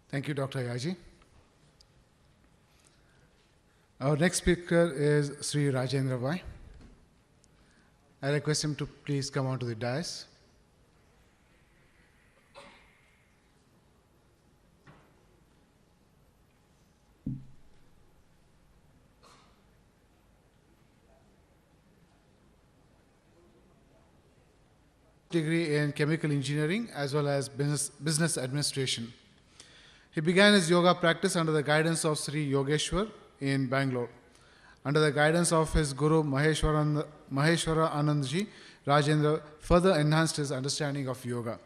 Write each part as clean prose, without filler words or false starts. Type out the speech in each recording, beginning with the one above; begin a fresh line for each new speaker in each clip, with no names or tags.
Thank you, Dr. Yaji. Our next speaker is Shri Rajendra Bhai. I request him to please come onto the dais. Degree in chemical engineering as well as business administration. He began his yoga practice under the guidance of Sri Yogeshwar in Bangalore. Under the guidance of his Guru Maheshwara Anandji, Rajendra further enhanced his understanding of yoga.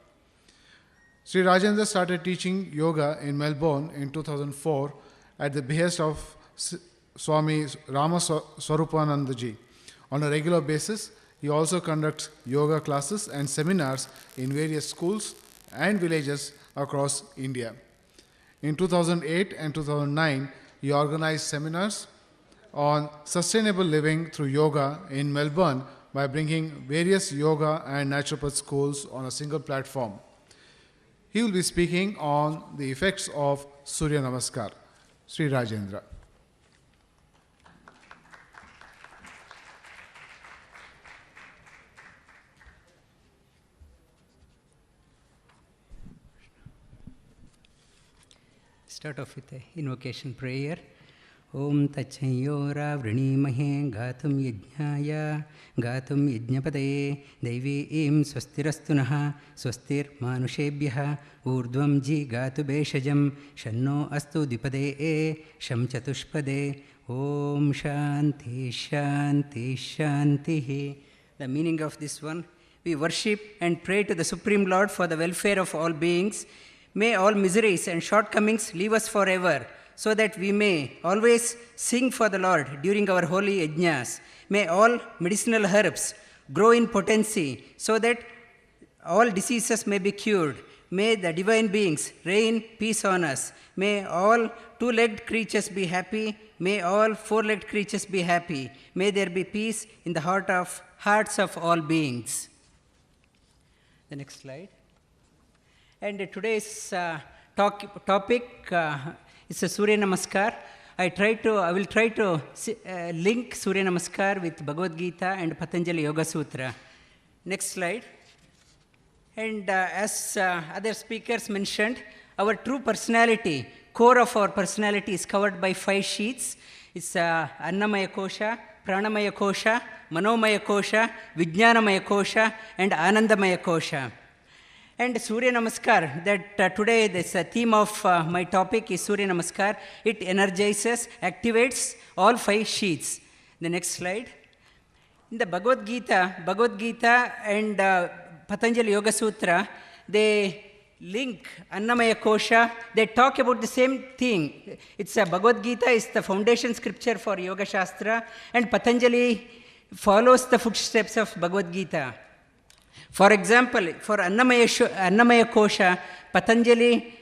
Sri Rajendra started teaching yoga in Melbourne in 2004 at the behest of Swami Rama Swarupanandaji. On a regular basis, he also conducts yoga classes and seminars in various schools and villages across India. In 2008 and 2009, he organized seminars on sustainable living through yoga in Melbourne by bringing various yoga and naturopath schools on a single platform. He will be speaking on the effects of Suryanamaskar. Shri Rajendra.
Start off with an invocation prayer. Om Tachayora Vrinimahe Gatum Yajnaya Gatum Yajnapade Devi Im Swastirastunaha Swastir Manushebhyaha Urdvam Ji Gatu Beshajam Shanno Astu Dipade Sham Chatushpade Om Shanti Shanti Shanti. The meaning of this one: we worship and pray to the Supreme Lord for the welfare of all beings. May all miseries and shortcomings leave us forever, so that we may always sing for the Lord during our holy yajnas. May all medicinal herbs grow in potency, so that all diseases may be cured. May the divine beings rain peace on us. May all two-legged creatures be happy. May all four-legged creatures be happy. May there be peace in the hearts of all beings. The next slide. And today's topic is a Suryanamaskar. I will try to link Suryanamaskar with Bhagavdgita and Patanjali Yoga Sutra. Next slide. And as other speakers mentioned, our true personality, core of our personality, is covered by 5 sheets. It's Annamaya Kosha, Pranamaya Kosha, Manomaya Kosha, Vijnanamaya Kosha, and Anandamaya Kosha. And Suryanamaskar, that today this theme of my topic is Suryanamaskar. It energizes, activates all 5 sheets. The next slide. In the Bhagavdgita and Patanjali Yoga Sutra, they link Annamaya Kosha. They talk about the same thing. It's Bhagavdgita is the foundation scripture for Yoga Shastra, and Patanjali follows the footsteps of Bhagavdgita. For example, for Annamaya Kosha, Patanjali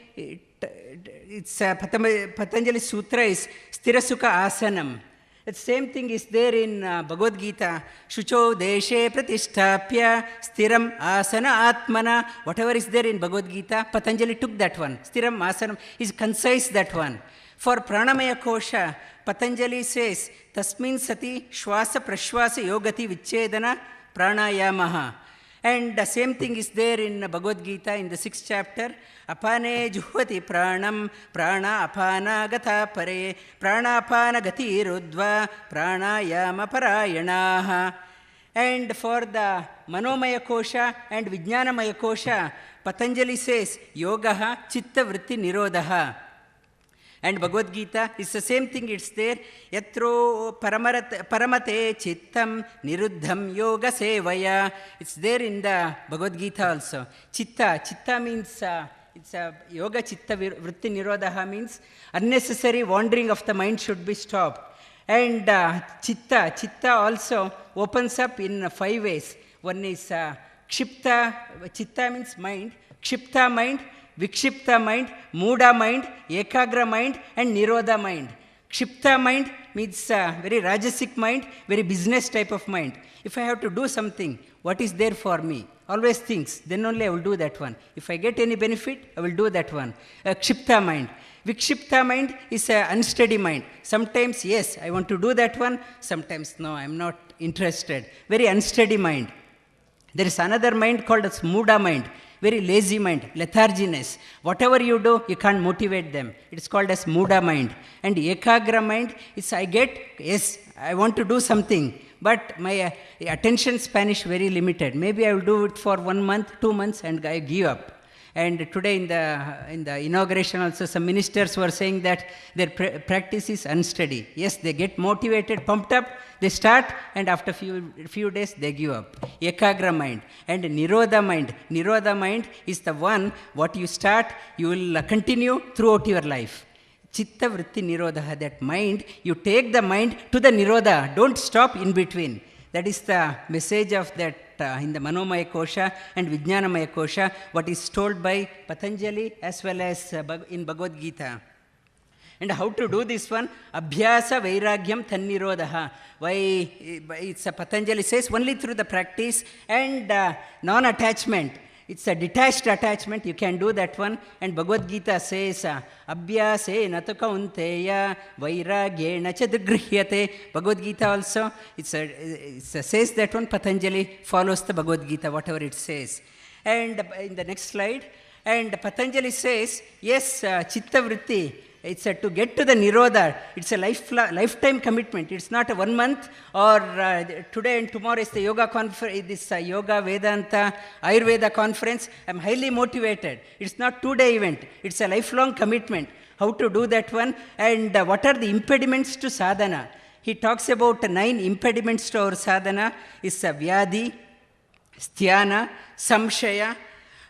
Sutra is Sthirasukha Asanam. The same thing is there in Bhagavad-gita. Shucho Deshe Pratisthapya Sthiram Asana Atmana. Whatever is there in Bhagavad-gita, Patanjali took that one. Sthiram Asanam is concise, that one. For Pranamaya Kosha, Patanjali says, Tasmin Sati Shwasa Prashwasa Yogati Vichedana Pranayamaha. And the same thing is there in Bhagavad-gita in the 6th chapter. Apane juhvati pranam prana apana gata pare prana apana gati rudva pranayama parayanaha. And for the Manomaya Kosha and Vijnanamaya Kosha, Patanjali says, Yogaha chitta vritti nirodhaha. And Bhagavad-gita is the same thing, it's there. Yatro paramate chittam niruddham yoga sevaya. It's there in the Bhagavad-gita also. Chitta means, it's a yoga chitta vritti nirodhaha means unnecessary wandering of the mind should be stopped. And chitta also opens up in 5 ways. One is kshipta, chitta means mind, kshipta mind, Vikshipta mind, Muda mind, Ekagra mind, and Nirodha mind. Kshipta mind means very Rajasic mind, very business type of mind. If I have to do something, what is there for me? always thinks, then only I will do that one. If I get any benefit, I will do that one. Kshipta mind. Vikshipta mind is an unsteady mind. Sometimes, yes, I want to do that one. Sometimes, no, I am not interested. Very unsteady mind. There is another mind called as Muda mind. Very lazy mind, letharginess. Whatever you do, you can't motivate them. It's called as Muda mind. And Ekagra mind is yes, I want to do something, but my attention span is very limited. Maybe I will do it for 1 month, 2 months, and I give up. And today in the inauguration also, some ministers were saying that their practice is unsteady. Yes, they get motivated, pumped up, they start, and after few days they give up. Ekagra mind and Nirodha mind. Nirodha mind is the one, what you start, you will continue throughout your life. Chitta vritti nirodha, that mind, you take the mind to the nirodha, don't stop in between. That is the message of that in the Manomaya kosha and Vijnanamaya kosha, what is told by Patanjali as well as in Bhagavdgita. And how to do this one? Abhyasa vairagyam tannirodha. Why it's Patanjali says only through the practice and non-attachment. It's a detached attachment, you can do that one. And Bhagavad Gita says, Abhyase natu kaunteya vairagyena chadgrihyate. Bhagavad Gita also, it says that one, Patanjali follows the Bhagavad Gita, whatever it says. And in the next slide, and Patanjali says, yes, chitta vritti, it's to get to the Nirodha. It's a lifetime commitment. It's not a 1 month or today and tomorrow is the yoga conference, this Yoga Vedanta Ayurveda conference. I'm highly motivated. It's not 2-day event. It's a lifelong commitment. How to do that one? And what are the impediments to sadhana? He talks about 9 impediments to our sadhana. It's Vyadi, Sthyana, Samshaya,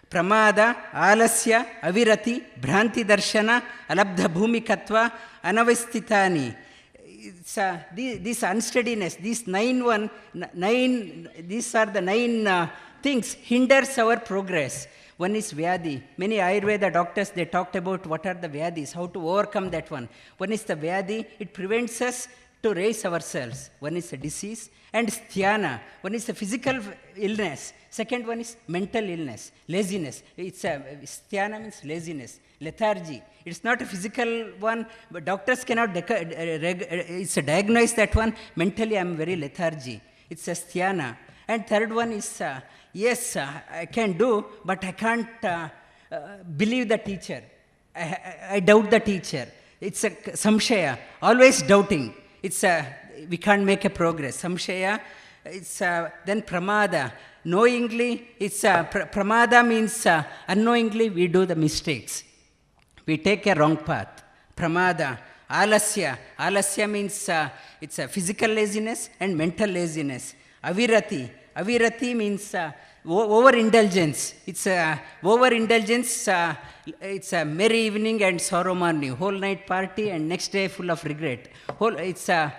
Pramada, Alasya, Avirati, Bhranti Darshana, Alabdha Bhumikatva, Anavastitani. This unsteadiness, these these are the 9 things hinders our progress. One is Vyadi. Many Ayurveda doctors, they talked about what are the Vyadis, how to overcome that one. One is the Vyadi, it prevents us to raise ourselves. One is a disease. And Sthyana, one is a physical illness. Second one is mental illness, laziness. Sthyana means laziness, lethargy. It's not a physical one, but doctors cannot diagnose that one. Mentally, I'm very lethargy. It's a Sthyana. And third one is, yes, I can do, but I can't believe the teacher. I doubt the teacher. It's a Samshaya, always doubting. We can't make a progress. Samshaya, it's then Pramada. Knowingly, it's Pramada means unknowingly we do the mistakes. We take a wrong path. Pramada. Alasya. Alasya means it's a physical laziness and mental laziness. Avirati. Avirati means overindulgence. It's overindulgence. It's a merry evening and sorrow morning. Whole night party and next day full of regret. It's a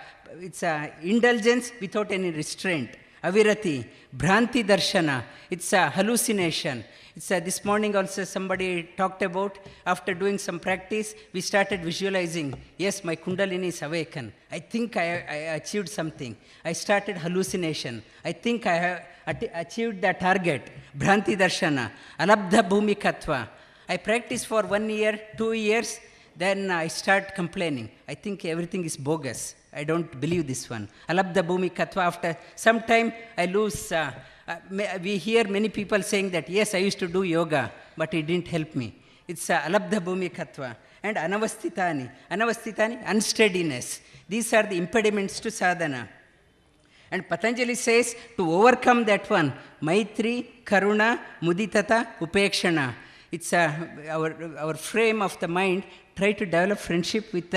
indulgence without any restraint. Avirati, Bhranti Darshana, it's a hallucination. This morning also somebody talked about, after doing some practice, we started visualizing, yes, my Kundalini is awakened. I think I achieved something. I started hallucination. I think I have achieved the target. Bhranti Darshana, Alabdha Bhumikatva. I practice for 1 year, 2 years, then I start complaining. I think everything is bogus. I don't believe this one. Alabdha Bhumikatva. After some time, I lose. We hear many people saying that, yes, I used to do yoga, but it didn't help me. It's Alabdha Bhumikatva. And Anavastitani. Anavastitani, unsteadiness. These are the impediments to sadhana. And Patanjali says, to overcome that one, Maitri, Karuna, Muditata, Upekshana. It's our frame of the mind. Try to develop friendship with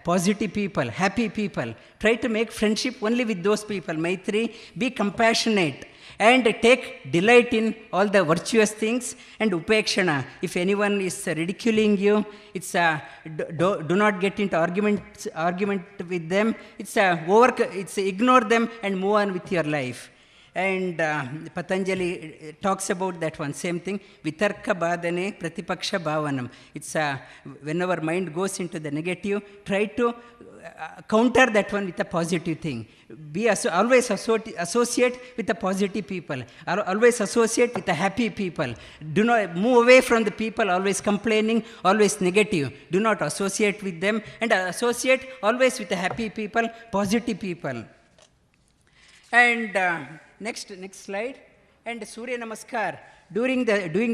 positive people, happy people. Try to make friendship only with those people. Maitri, be compassionate and take delight in all the virtuous things. And upekshana, if anyone is ridiculing you, it's do not get into argument with them. It's ignore them and move on with your life. And Patanjali talks about that one, same thing, vitarka badane pratipaksha bhavanam. It's whenever mind goes into the negative, try to counter that one with a positive thing. Always associate with the positive people. Always associate with the happy people. Do not move away from the people always complaining, always negative. Do not associate with them, and associate always with the happy people, positive people. And next slide. And Suryanamaskar. Doing the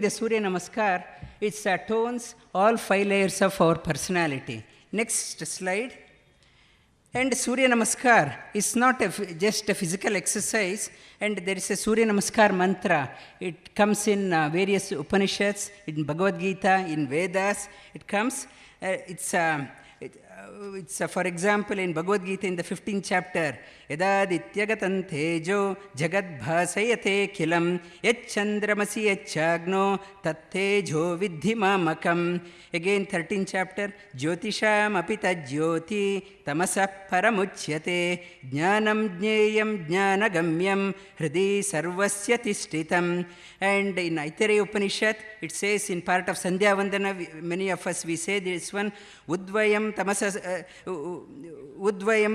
Suryanamaskar, it tones all 5 layers of our personality. Next slide. And Suryanamaskar is not just a physical exercise, and there is a Suryanamaskar mantra. It comes in various Upanishads, in Bhagavdgita, in Vedas. It comes. It's for example, in Bhagavad Gita in the 15th chapter, Yadadityagatan tejo jagad bhasayate khilam yachandramasi yachagno tattejo vidhi mamakam. Again, 13th chapter, Jyotisham apita jyoti tamasa paramuchyate jnanam jneyam jnanagamyam hridi sarvasya tishtitam. And in Aitareya Upanishad, it says in part of Sandhya Vandana, many of us we say this one, Udvayam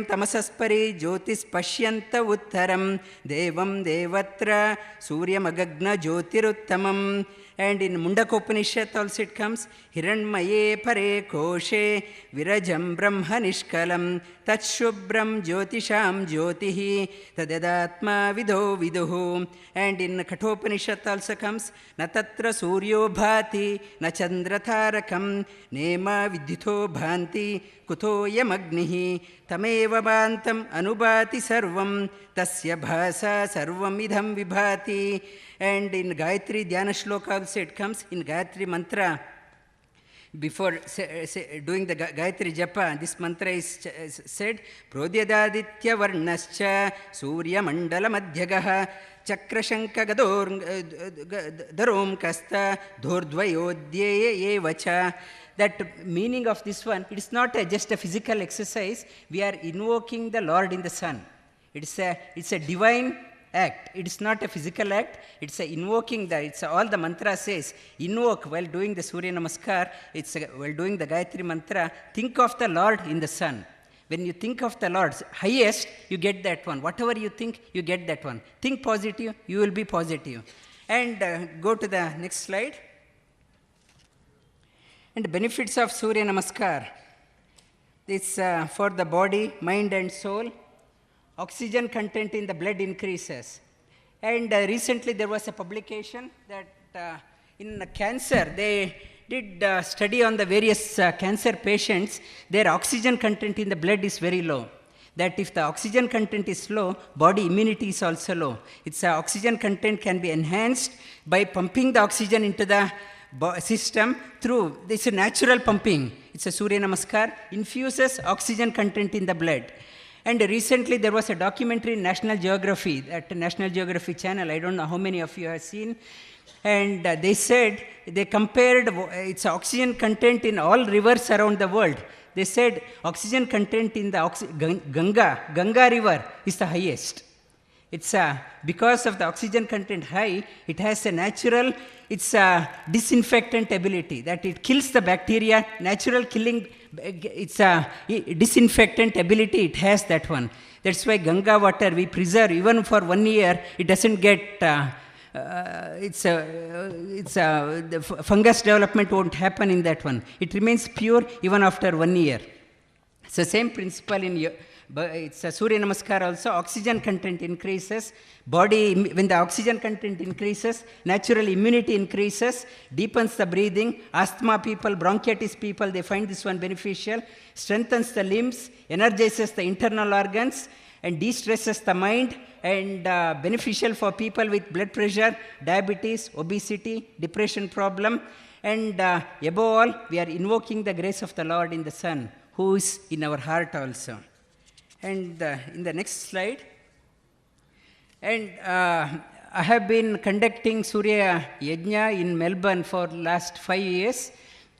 tamasaspari jyotis pashyanta uttaram devam devatra suryamagagna jyotiruttamam. And in Mundaka Upanishad also it comes, Hiranmaye pare koshe virajam brahma nishkalam tatshubram jyotisham jyotihi tadedatma vidho viduhu. And in Kathopanishad also comes, Natatra suryo bhati na chandratharakam nema vidyutho bhanti kuto yamagnihi tameva bhantam anubhati sarvam tasya bhasa sarvam idham vibhati. And in Gayatri Dhyana Shloka also it comes, in Gayatri mantra, before doing the Gayatri Japa, this mantra is said, Prodyadaditya varnascha Surya mandala madhyagaha chakrashanka darom kasta dhordvayodhyeye evacha. That meaning of this one, it is not just a physical exercise. We are invoking the Lord in the sun. It's a divine act. It is not a physical act. It's a invoking all the mantra says, invoke while doing the Suryanamaskar, while doing the Gayatri mantra, think of the Lord in the sun. When you think of the Lord's highest, you get that one. Whatever you think, you get that one. Think positive, you will be positive. And go to the next slide. And benefits of Suryanamaskar. It's for the body, mind and soul. Oxygen content in the blood increases. And recently there was a publication that in cancer, they did study on the various cancer patients, their oxygen content in the blood is very low. That if the oxygen content is low, body immunity is also low. Its oxygen content can be enhanced by pumping the oxygen into the system through, it's a natural pumping. It's a Suryanamaskar, infuses oxygen content in the blood. And recently there was a documentary in National Geography, at National Geography channel, I don't know how many of you have seen, and they said, they compared its oxygen content in all rivers around the world. They said oxygen content in the Ganga river is the highest. It's because of the oxygen content high, it has a natural, it's a disinfectant ability, that it kills the bacteria, natural killing, it's a disinfectant ability, it has that one. That's why Ganga water we preserve even for 1 year, it doesn't get, the fungus development won't happen in that one. It remains pure even after 1 year. It's the same principle in it's a Suryanamaskar also. Oxygen content increases. Body, when the oxygen content increases, natural immunity increases, deepens the breathing. Asthma people, bronchitis people, they find this one beneficial. Strengthens the limbs, energizes the internal organs, and de-stresses the mind, and beneficial for people with blood pressure, diabetes, obesity, depression problem. And above all, we are invoking the grace of the Lord in the sun, who is in our heart also. And in the next slide, and I have been conducting Surya Yajna in Melbourne for last 5 years,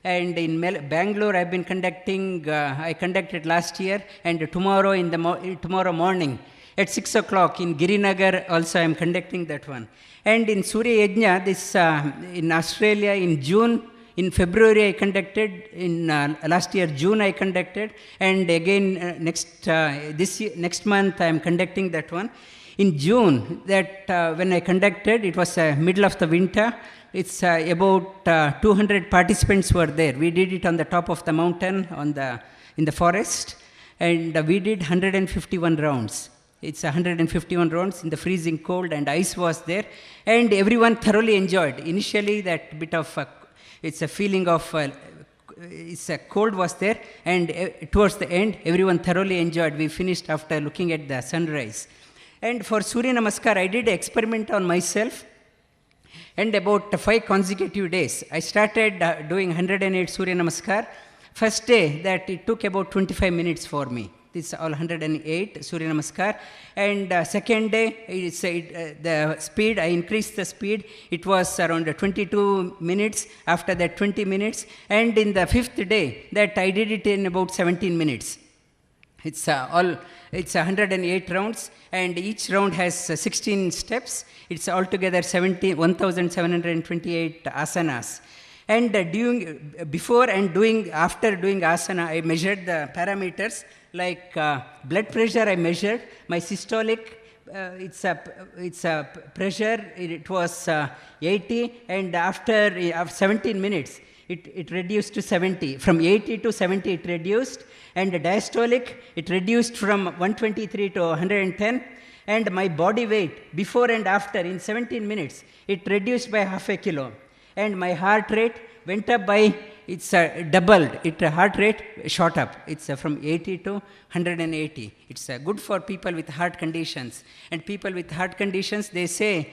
and in Bangalore I conducted last year, and tomorrow tomorrow morning. At 6 o'clock in Girinagar also I am conducting that one. And in Surya Yajna, this in Australia in June, in February I conducted, in last year June I conducted, and again next month I am conducting that one. In June, that when I conducted, it was middle of the winter. It's about 200 participants were there. We did it on the top of the mountain in the forest, and we did 151 rounds. It's 151 rounds in the freezing cold, and ice was there, and everyone thoroughly enjoyed. Initially, that bit of it's a feeling of it's a cold was there, and towards the end, everyone thoroughly enjoyed. We finished after looking at the sunrise. And for Suryanamaskar, I did an experiment on myself, and about 5 consecutive days, I started doing 108 Suryanamaskar. First day, that it took about 25 minutes for me. This is all 108 Suryanamaskar. And second day, the speed, I increased the speed. It was around 22 minutes, after that 20 minutes. And in the fifth day, that I did it in about 17 minutes. It's 108 rounds, and each round has 16 steps. It's altogether 1,728 asanas. And before and after doing asana, I measured the parameters, like blood pressure I measured, my systolic, it's a pressure, it was 80, and after 17 minutes, it reduced to 70. From 80 to 70 it reduced, and the diastolic, it reduced from 123 to 110, and my body weight, before and after, in 17 minutes, it reduced by half a kilo. And my heart rate went up by, it's doubled. Heart rate shot up. It's from 80 to 180. It's good for people with heart conditions. And people with heart conditions, they say,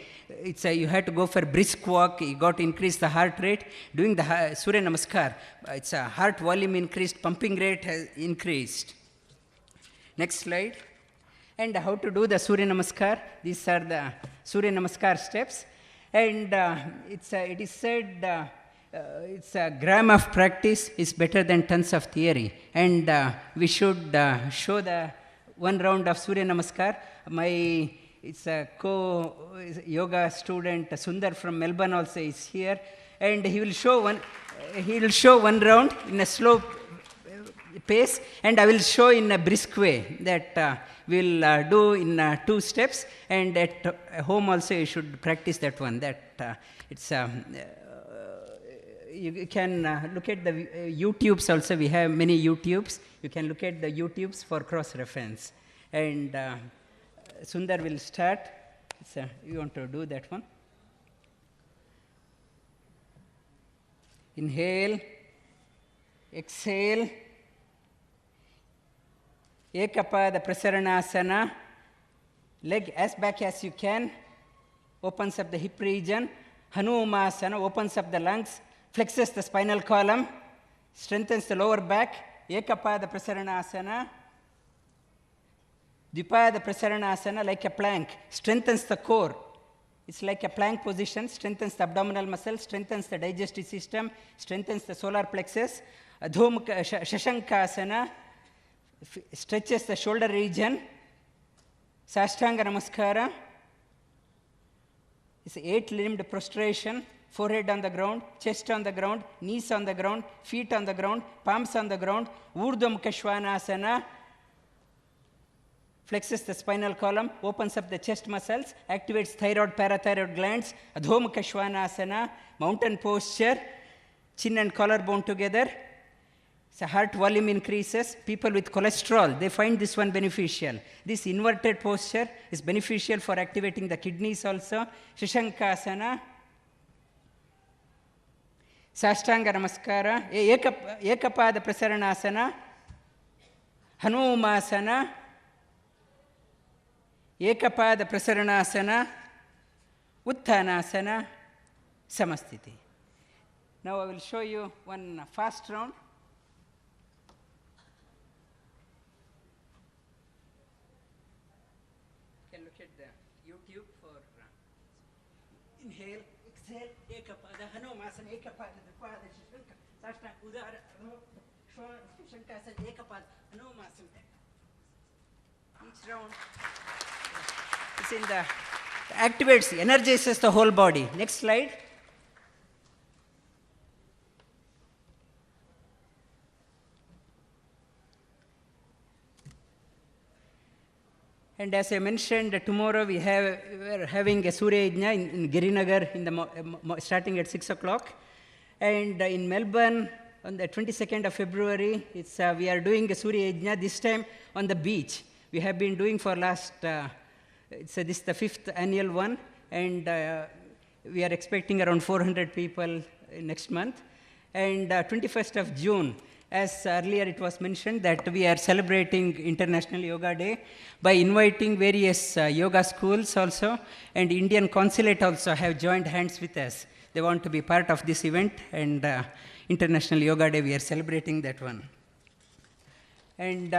you have to go for brisk walk, you got to increase the heart rate. Doing the Suryanamaskar, it's a heart volume increased, pumping rate has increased. Next slide. And how to do the Suryanamaskar. These are the Suryanamaskar steps. And it is said, it's a gram of practice is better than tons of theory. And we should show the one round of Suryanamaskar. It's a yoga student, Sundar from Melbourne also is here. And he will show one round in a slow pace, and I will show in a brisk way that we'll do in 2 steps, and at home also you should practice that one. You can look at the YouTubes also. We have many YouTubes. You can look at the YouTubes for cross-reference. And Sundar will start. You want to do that one? Inhale, exhale. Ekapada Prasaranasana, leg as back as you can, opens up the hip region. Hanumasana opens up the lungs, flexes the spinal column, strengthens the lower back. Ekapada Prasaranasana. Dvipada Prasaranasana, like a plank, strengthens the core. It's like a plank position, strengthens the abdominal muscles, strengthens the digestive system, strengthens the solar plexus. Adhomukha Shashankasana, stretches the shoulder region. Sashtanga Namaskara. It's 8-limbed prostration, forehead on the ground, chest on the ground, knees on the ground, feet on the ground, palms on the ground. Urdhvamukha Shvanasana, flexes the spinal column, opens up the chest muscles, activates thyroid, parathyroid glands. Adhomukha Shvanasana, mountain posture, chin and collarbone together. So heart volume increases. People with cholesterol, they find this one beneficial. This inverted posture is beneficial for activating the kidneys also. Shashankasana. Sashtanga Namaskara. Ekapada Prasaranasana. Hanumasana. Ekapada Prasaranasana. Uttanasana. Samastiti. Now I will show you one fast round. YouTube for inhale, exhale, ekapada, hanumasana, ekapada, dvipada, shashanka, sashtanga, udara, shankasana, ekapada, hanumasana. Each round is in the activates, energizes the whole body. Next slide. And as I mentioned, tomorrow we are having a Surya Yajna in Girinagar starting at 6 o'clock. And in Melbourne, on the 22nd of February, we are doing a Surya Yajna, this time on the beach. We have been doing for last, this is the 5th annual one, and we are expecting around 400 people next month. And 21st of June, as earlier it was mentioned, that we are celebrating International Yoga Day by inviting various yoga schools also, and Indian Consulate also have joined hands with us. They want to be part of this event, and International Yoga Day, we are celebrating that one. And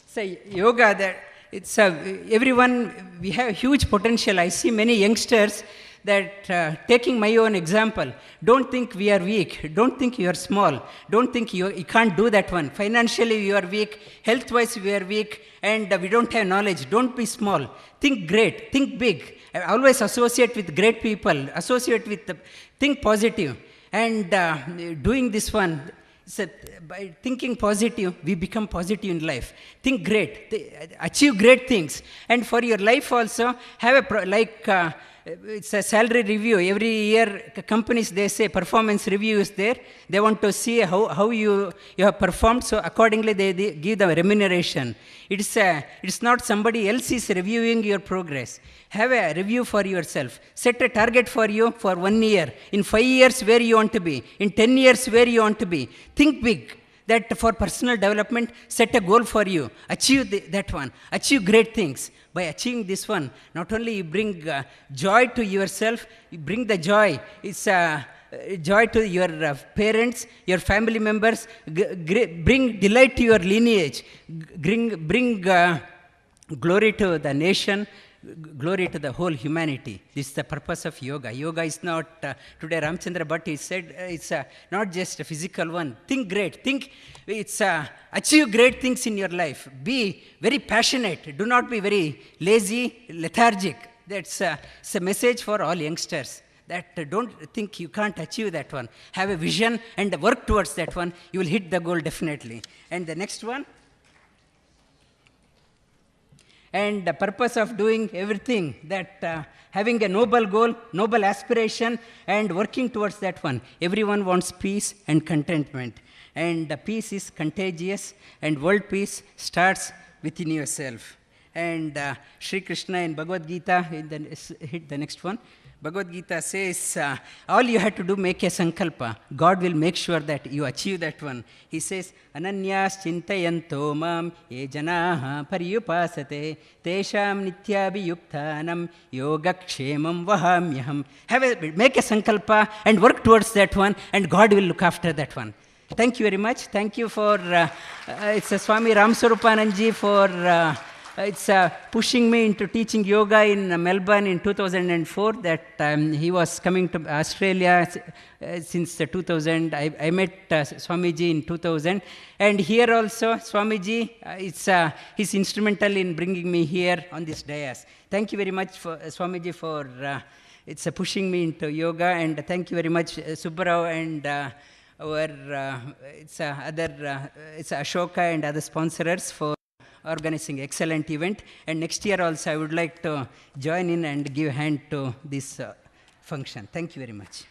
so yoga, that it's everyone, we have huge potential. I see many youngsters that taking my own example, don't think we are weak, don't think you are small, don't think you can't do that one. Financially you are weak, health-wise we are weak, and we don't have knowledge. Don't be small. Think great, think big. Always associate with great people, think positive. And doing this one, so by thinking positive, we become positive in life. Think great, achieve great things. And for your life also, have a, it's a salary review. Every year, companies, they say performance review is there. They want to see how you have performed, so accordingly they give the remuneration. It's not somebody else is reviewing your progress. Have a review for yourself. Set a target for you for 1 year. In 5 years, where you want to be. In 10 years, where you want to be. Think big. That for personal development, set a goal for you. Achieve that one. Achieve great things. By achieving this one, not only you bring joy to yourself, you bring the joy. It's joy to your parents, your family members. Bring delight to your lineage. Bring glory to the nation. Glory to the whole humanity. This is the purpose of yoga. Yoga is not, today Ramchandra Bhatt said, it's not just a physical one. Think great. Think, achieve great things in your life. Be very passionate. Do not be very lazy, lethargic. That's a message for all youngsters. That don't think you can't achieve that one. Have a vision and work towards that one. You will hit the goal definitely. And the next one. And the purpose of doing everything, that having a noble goal, noble aspiration, and working towards that one. Everyone wants peace and contentment. And peace is contagious, and world peace starts within yourself. And Shri Krishna in Bhagavdgita, hit the next one. Bhagavdgita says, all you have to do, make a sankalpa. God will make sure that you achieve that one. He says, Ananyas chintayanto mam ye janaha pariyupasate tesham nityabhiyuktanam yogakshemam vahamyaham. Make a sankalpa and work towards that one, and God will look after that one. Thank you very much. Thank you for, it's Swami Ramswarupananji for pushing me into teaching yoga in Melbourne in 2004. That he was coming to Australia since 2000. I met Swamiji in 2000. And here also, Swamiji, he's instrumental in bringing me here on this dais. Thank you very much, for Swamiji, for pushing me into yoga. And thank you very much, Subbarao, and it's Ashoka and other sponsors for organizing excellent event. And next year also I would like to join in and give hand to this function. Thank you very much.